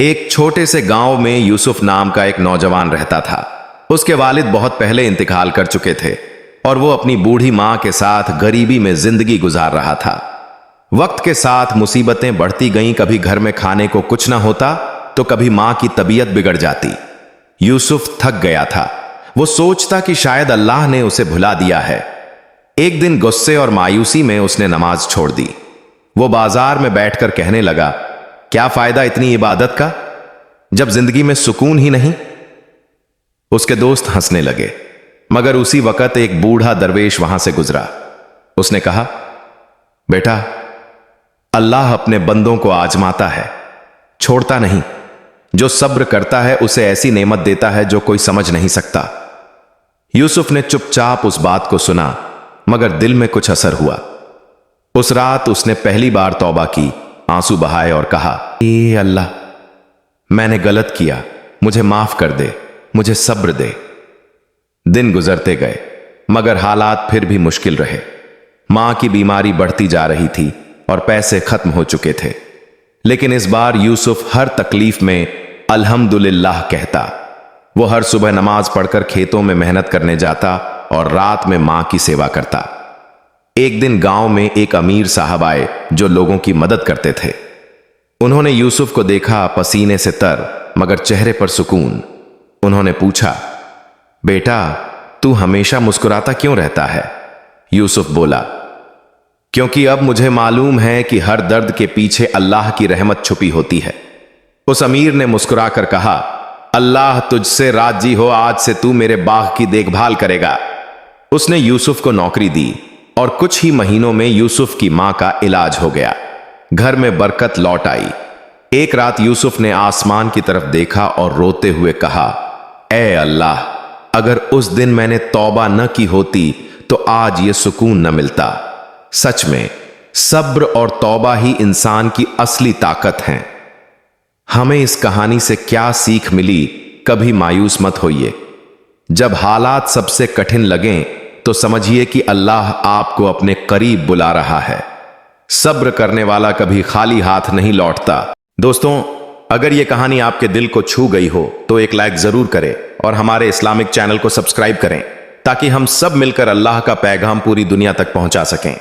एक छोटे से गांव में यूसुफ नाम का एक नौजवान रहता था। उसके वालिद बहुत पहले इंतकाल कर चुके थे और वो अपनी बूढ़ी मां के साथ गरीबी में जिंदगी गुजार रहा था। वक्त के साथ मुसीबतें बढ़ती गईं। कभी घर में खाने को कुछ ना होता तो कभी मां की तबीयत बिगड़ जाती। यूसुफ थक गया था। वो सोचता कि शायद अल्लाह ने उसे भुला दिया है। एक दिन गुस्से और मायूसी में उसने नमाज छोड़ दी। वो बाजार में बैठकर कहने लगा, क्या फायदा इतनी इबादत का जब जिंदगी में सुकून ही नहीं। उसके दोस्त हंसने लगे, मगर उसी वक्त एक बूढ़ा दरवेश वहां से गुजरा। उसने कहा, बेटा, अल्लाह अपने बंदों को आजमाता है, छोड़ता नहीं। जो सब्र करता है उसे ऐसी नेमत देता है जो कोई समझ नहीं सकता। यूसुफ ने चुपचाप उस बात को सुना, मगर दिल में कुछ असर हुआ। उस रात उसने पहली बार तौबा की, आंसू बहाए और कहा, ए अल्लाह, मैंने गलत किया, मुझे माफ कर दे, मुझे सब्र दे। दिन गुजरते गए, मगर हालात फिर भी मुश्किल रहे। मां की बीमारी बढ़ती जा रही थी और पैसे खत्म हो चुके थे। लेकिन इस बार यूसुफ हर तकलीफ में अल्हम्दुलिल्लाह कहता। वो हर सुबह नमाज पढ़कर खेतों में मेहनत करने जाता और रात में मां की सेवा करता। एक दिन गांव में एक अमीर साहब आए जो लोगों की मदद करते थे। उन्होंने यूसुफ को देखा, पसीने से तर मगर चेहरे पर सुकून। उन्होंने पूछा, बेटा, तू हमेशा मुस्कुराता क्यों रहता है? यूसुफ बोला, क्योंकि अब मुझे मालूम है कि हर दर्द के पीछे अल्लाह की रहमत छुपी होती है। उस अमीर ने मुस्कुराकर कहा, अल्लाह तुझसे राजी हो, आज से तू मेरे बाग की देखभाल करेगा। उसने यूसुफ को नौकरी दी और कुछ ही महीनों में यूसुफ की मां का इलाज हो गया। घर में बरकत लौट आई। एक रात यूसुफ ने आसमान की तरफ देखा और रोते हुए कहा, ऐ अल्लाह, अगर उस दिन मैंने तौबा न की होती तो आज ये सुकून न मिलता। सच में सब्र और तौबा ही इंसान की असली ताकत हैं। हमें इस कहानी से क्या सीख मिली? कभी मायूस मत होइए। जब हालात सबसे कठिन लगें तो समझिए कि अल्लाह आपको अपने करीब बुला रहा है। सब्र करने वाला कभी खाली हाथ नहीं लौटता। दोस्तों, अगर यह कहानी आपके दिल को छू गई हो तो एक लाइक जरूर करें और हमारे इस्लामिक चैनल को सब्सक्राइब करें ताकि हम सब मिलकर अल्लाह का पैगाम पूरी दुनिया तक पहुंचा सकें।